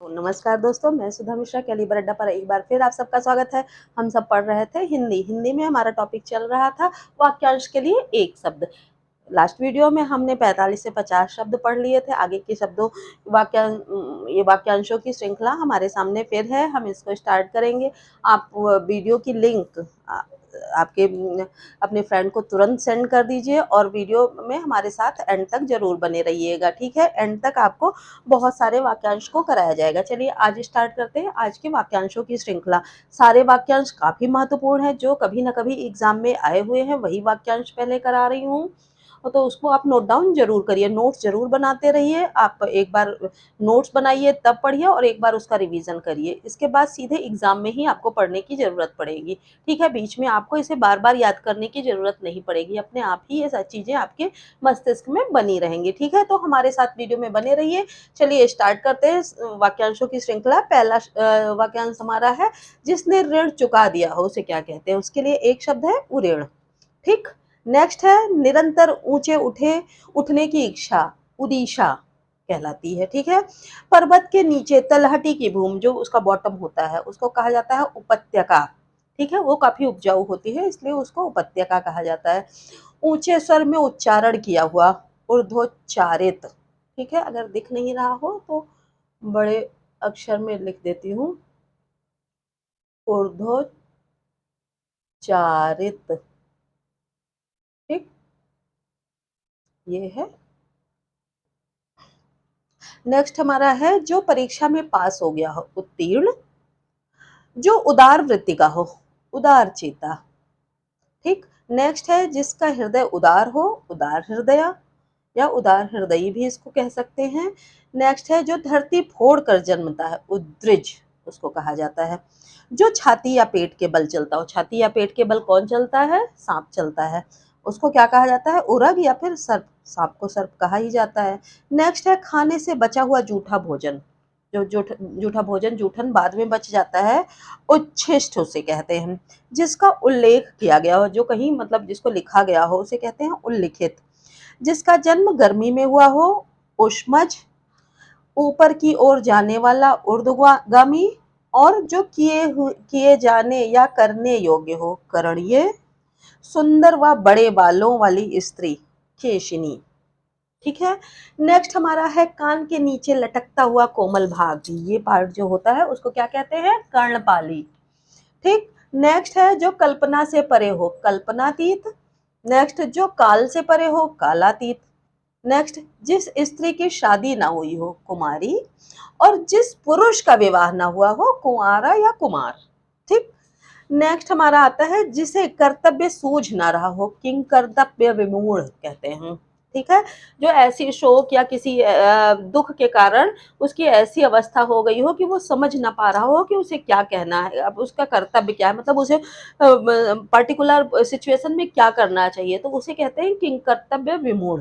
तो नमस्कार दोस्तों, मैं सुधा मिश्रा कैलिबर अड्डा पर एक बार फिर आप सबका स्वागत है। हम सब पढ़ रहे थे हिंदी में हमारा टॉपिक चल रहा था वाक्यांश के लिए एक शब्द। लास्ट वीडियो में हमने 45 से 50 शब्द पढ़ लिए थे। आगे के शब्दों ये वाक्यांशों की श्रृंखला हमारे सामने फिर है, हम इसको स्टार्ट करेंगे। आप वीडियो की लिंक आपके अपने फ्रेंड को तुरंत सेंड कर दीजिए और वीडियो में हमारे साथ एंड तक जरूर बने रहिएगा, ठीक है। एंड तक आपको बहुत सारे वाक्यांश को कराया जाएगा। चलिए आज स्टार्ट करते हैं आज के वाक्यांशों की श्रृंखला। सारे वाक्यांश काफी महत्वपूर्ण है, जो कभी ना कभी एग्जाम में आए हुए हैं वही वाक्यांश पहले करा रही हूँ, तो उसको आप नोट डाउन जरूर करिए, नोट्स जरूर बनाते रहिए। आप एक बार नोट्स बनाइए तब पढ़िए और एक बार उसका रिवीजन करिए। इसके बाद सीधे एग्जाम में ही आपको पढ़ने की जरूरत पड़ेगी, ठीक है। बीच में आपको इसे बार बार याद करने की जरूरत नहीं पड़ेगी, अपने आप ही ये सब चीजें आपके मस्तिष्क में बनी रहेंगी, ठीक है। तो हमारे साथ वीडियो में बने रहिए। चलिए स्टार्ट करते हैं वाक्यांशों की श्रृंखला। पहला वाक्यांश हमारा है, जिसने ऋण चुका दिया हो उसे क्या कहते हैं। उसके लिए एक शब्द है उऋण, ठीक। नेक्स्ट है, निरंतर ऊंचे उठने की इच्छा, उदीशा कहलाती है, ठीक है। पर्वत के नीचे तलहटी की भूमि, जो उसका बॉटम होता है, उसको कहा जाता है उपत्यका, ठीक है। वो काफी उपजाऊ होती है, इसलिए उसको उपत्यका कहा जाता है। ऊंचे स्वर में उच्चारण किया हुआ, ऊर्ध्वोच्चारित, ठीक है। अगर दिख नहीं रहा हो तो बड़े अक्षर में लिख देती हूँ, ऊर्ध्वोच्चारित, ठीक। ये है। नेक्स्ट हमारा है, जो परीक्षा में पास हो गया हो, उत्तीर्ण। जो उदार वृत्ति का हो, उदार चेता, ठीक। नेक्स्ट है, जिसका हृदय उदार हो, उदार हृदय या उदार हृदयी भी इसको कह सकते हैं। नेक्स्ट है, जो धरती फोड़ कर जन्मता है, उद्रिज उसको कहा जाता है। जो छाती या पेट के बल चलता हो, छाती या पेट के बल कौन चलता है, सांप चलता है, उसको क्या कहा जाता है, उरग या फिर सर्प। सांप को सर्प कहा ही जाता है। नेक्स्ट है, खाने से बचा हुआ जूठा भोजन, जो जूठा भोजन, जूठन बाद में बच जाता है, उच्छिष्ट उसे कहते हैं। जिसका उल्लेख किया गया हो, जो कहीं मतलब जिसको लिखा गया हो, उसे कहते हैं उल्लिखित। जिसका जन्म गर्मी में हुआ हो, उष्मज। ऊपर की ओर जाने वाला, ऊर्ध्वगामी। और जो किए जाने या करने योग्य हो, करणीय। सुंदर व बड़े बालों वाली स्त्री, केशिनी, ठीक है। नेक्स्ट हमारा है, कान के नीचे लटकता हुआ कोमल भाग, ये पार्ट जो होता है उसको क्या कहते हैं, कर्णपाली, ठीक। नेक्स्ट है, जो कल्पना से परे हो, कल्पनातीत। नेक्स्ट, जो काल से परे हो, कालातीत। नेक्स्ट, जिस स्त्री की शादी ना हुई हो, कुमारी। और जिस पुरुष का विवाह ना हुआ हो, कुंवारा या कुमार, ठीक। नेक्स्ट हमारा आता है, जिसे कर्तव्य सूझ ना रहा हो, किंग कर्तव्य विमूढ़ कहते हैं, ठीक है। जो ऐसी शोक या किसी दुख के कारण उसकी ऐसी अवस्था हो गई हो कि वो समझ ना पा रहा हो कि उसे क्या कहना है, अब उसका कर्तव्य क्या है, मतलब उसे पर्टिकुलर सिचुएशन में क्या करना चाहिए, तो उसे कहते हैं किंग कर्तव्य विमूढ़।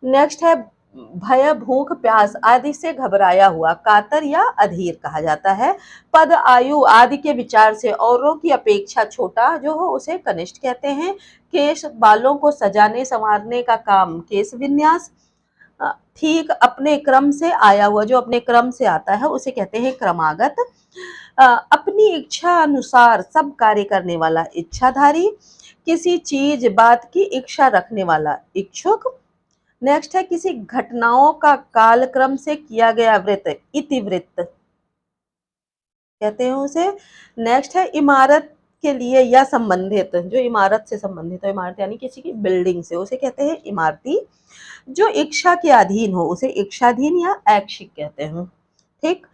नेक्स्ट है, भय, भूख, प्यास आदि से घबराया हुआ, कातर या अधीर कहा जाता है। पद, आयु आदि के विचार से औरों की अपेक्षा छोटा जो हो, उसे कनिष्ठ कहते हैं। केश, बालों को सजाने संवारने का काम, केश विन्यास। ठीक अपने क्रम से आया हुआ, जो अपने क्रम से आता है उसे कहते हैं क्रमागत। अपनी इच्छा अनुसार सब कार्य करने वाला, इच्छाधारी। किसी चीज बात की इच्छा रखने वाला, इच्छुक। नेक्स्ट है, किसी घटनाओं का कालक्रम से किया गया वृत्त, इतिवृत्त कहते हैं उसे। नेक्स्ट है, इमारत के लिए या संबंधित, जो इमारत से संबंधित हो, इमारत यानी किसी की बिल्डिंग से, उसे कहते हैं इमारती। जो इच्छा के अधीन हो, उसे इच्छाधीन या ऐच्छिक कहते हैं, ठीक।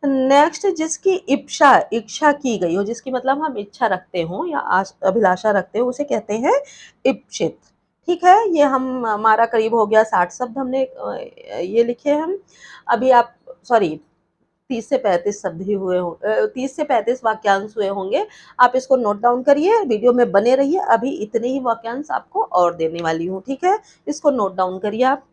नेक्स्ट, जिसकी इच्छा इच्छा की गई हो, जिसकी मतलब हम इच्छा रखते हो या अभिलाषा रखते हो, उसे कहते हैं इप्सित, ठीक है। ये हम हमारा करीब हो गया 60 शब्द हमने ये लिखे हम। अभी आप सॉरी 30 से 35 शब्द ही हुए हो, 30 से 35 वाक्यांश हुए होंगे। आप इसको नोट डाउन करिए, वीडियो में बने रहिए, अभी इतने ही वाक्यांश आपको और देने वाली हूँ, ठीक है। इसको नोट डाउन करिए आप।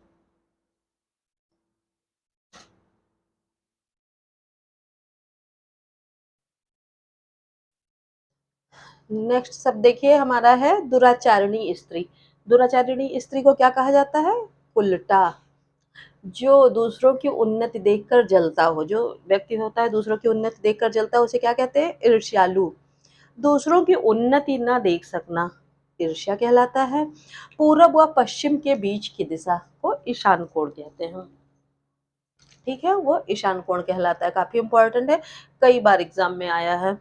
नेक्स्ट शब्द देखिए हमारा है, दुराचारिणी स्त्री। दुराचारिणी स्त्री को क्या कहा जाता है, उल्टा। जो दूसरों की उन्नति देखकर जलता हो, जो व्यक्ति होता है दूसरों की उन्नति देखकर जलता है, उसे क्या कहते हैं? ईर्ष्यालु। दूसरों की उन्नति ना देख सकना ईर्ष्या कहलाता है। पूरब व पश्चिम के बीच की दिशा को ईशान कोण कहते हैं। ठीक है, वो ईशान कोण कहलाता है। काफी इंपॉर्टेंट है, कई बार एग्जाम में आया है।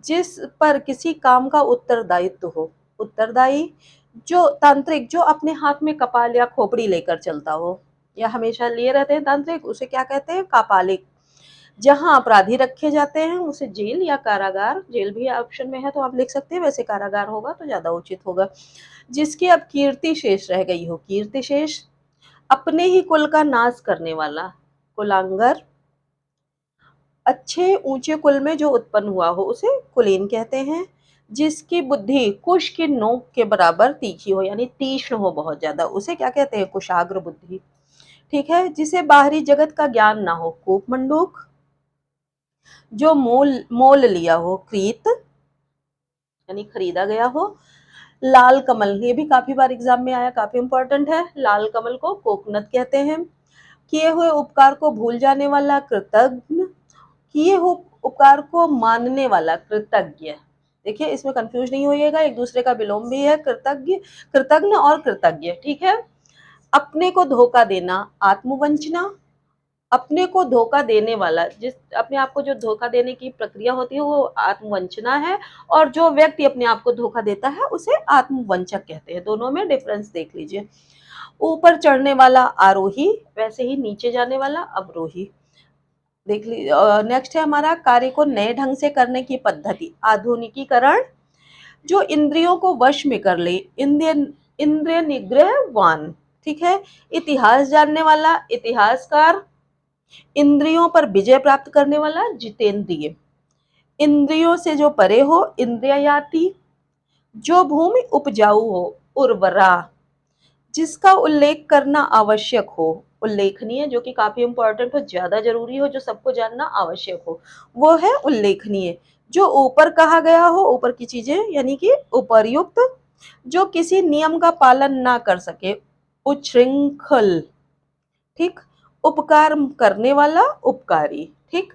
जिस पर किसी काम का उत्तरदायित्व हो, उत्तरदायी। जो तांत्रिक, जो अपने हाथ में कपाल या खोपड़ी लेकर चलता हो या हमेशा लिए रहते हैं तांत्रिक, उसे क्या कहते हैं? कापालिक। जहां अपराधी रखे जाते हैं उसे जेल या कारागार, जेल भी ऑप्शन में है तो आप लिख सकते हैं, वैसे कारागार होगा तो ज्यादा उचित होगा। जिसकी अब कीर्ति शेष रह गई हो, कीर्ति शेष। अपने ही कुल का नाश करने वाला, कुलांगर। अच्छे ऊंचे कुल में जो उत्पन्न हुआ हो उसे कुलीन कहते हैं। जिसकी बुद्धि कुश की नोक के बराबर तीखी हो, यानी तीक्ष्ण हो बहुत ज्यादा, उसे क्या कहते हैं? कुशाग्र बुद्धि। ठीक है। जिसे बाहरी जगत का ज्ञान ना हो, कूपमंडूक। जो मोल मोल लिया हो, क्रीत, यानी खरीदा गया हो। लाल कमल, ये भी काफी बार एग्जाम में आया, काफी इंपॉर्टेंट है। लाल कमल को कोकनत कहते हैं। किए हुए उपकार को भूल जाने वाला, कृतज्ञ। किए हुए उपकार को मानने वाला, कृतज्ञ। देखिए इसमें कंफ्यूज नहीं होइएगा, एक दूसरे का विलोम भी है, कृतज्ञ, कृतज्ञ और कृतज्ञ। ठीक है। अपने को धोखा देना, आत्मवंचना। अपने को धोखा देने वाला, जिस अपने आप को जो धोखा देने की प्रक्रिया होती है वो आत्मवंचना है। और जो व्यक्ति अपने आप को धोखा देता है उसे आत्मवंचक कहते हैं। दोनों में डिफरेंस देख लीजिए। ऊपर चढ़ने वाला आरोही, वैसे ही नीचे जाने वाला अवरोही। देख ली। नेक्स्ट है हमारा, कार्य को नए ढंग से करने की पद्धति, आधुनिकीकरण। जो इंद्रियों को वश में कर ले, इंद्रिय निग्रहवान। ठीक है। इतिहास जानने वाला, इतिहासकार। इंद्रियों पर विजय प्राप्त करने वाला, जितेंद्रिय। इंद्रियों से जो परे हो, इंद्रियाती। जो भूमि उपजाऊ हो, उर्वरा। जिसका उल्लेख करना आवश्यक हो, उल्लेखनीय, जो कि काफी इंपॉर्टेंट हो, ज्यादा जरूरी हो, जो सबको जानना आवश्यक हो, वो है उल्लेखनीय। जो ऊपर कहा गया हो, ऊपर की चीजें यानी कि उपर्युक्त। जो किसी नियम का पालन ना कर सके, उच्छृंखल। ठीक। उपकार करने वाला, उपकारी। ठीक।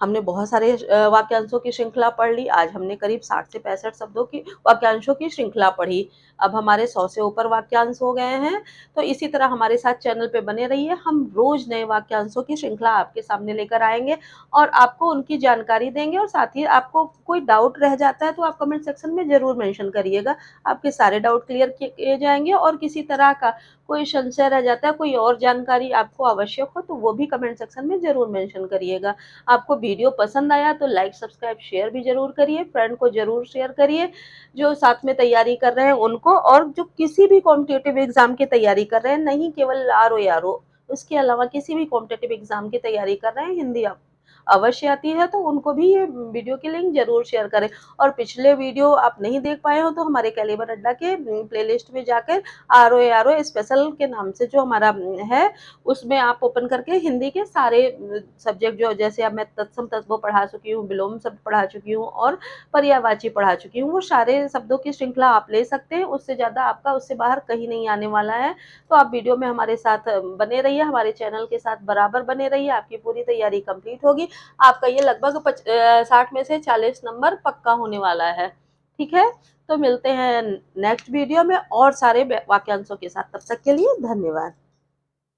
हमने बहुत सारे वाक्यांशों की श्रृंखला पढ़ ली। आज हमने करीब 60 से 65 शब्दों की वाक्यांशों की श्रृंखला पढ़ी। अब हमारे 100 से ऊपर वाक्यांश हो गए हैं। तो इसी तरह हमारे साथ चैनल पे बने रहिए, हम रोज नए वाक्यांशों की श्रृंखला आपके सामने लेकर आएंगे और आपको उनकी जानकारी देंगे। और साथ ही आपको कोई डाउट रह जाता है तो आप कमेंट सेक्शन में जरूर मेंशन करिएगा, आपके सारे डाउट क्लियर किए जाएंगे। और किसी तरह का कोई संशय रह जाता है, कोई और जानकारी आपको आवश्यक हो, तो वो भी कमेंट सेक्शन में जरूर मेंशन करिएगा। आपको वीडियो पसंद आया तो लाइक सब्सक्राइब शेयर भी जरूर करिए, फ्रेंड को जरूर शेयर करिए जो साथ में तैयारी कर रहे हैं उनको, और जो किसी भी कॉम्पिटिटिव एग्जाम की तैयारी कर रहे हैं, नहीं केवल आर ओ आर ओ, उसके अलावा किसी भी कॉम्पिटिटिव एग्जाम की तैयारी कर रहे हैं, हिंदी अवश्य आती है तो उनको भी ये वीडियो की लिंक जरूर शेयर करें। और पिछले वीडियो आप नहीं देख पाए हो तो हमारे कैलिबर अड्डा के प्लेलिस्ट में जाकर आर ओ स्पेशल के नाम से जो हमारा है, उसमें आप ओपन करके हिंदी के सारे सब्जेक्ट, जो जैसे अब मैं तत्सम तत्व पढ़ा चुकी हूँ, विलोम शब्द पढ़ा चुकी हूँ और पर्यायवाची पढ़ा चुकी हूँ, वो सारे शब्दों की श्रृंखला आप ले सकते हैं। उससे ज्यादा आपका उससे बाहर कहीं नहीं आने वाला है। तो आप वीडियो में हमारे साथ बने रहिए, हमारे चैनल के साथ बराबर बने रहिए, आपकी पूरी तैयारी कंप्लीट होगी। आपका ये लगभग 60 में से 40 नंबर पक्का होने वाला है। ठीक है। तो मिलते हैं नेक्स्ट वीडियो में और सारे वाक्यांशों के साथ, तब तक के लिए धन्यवाद।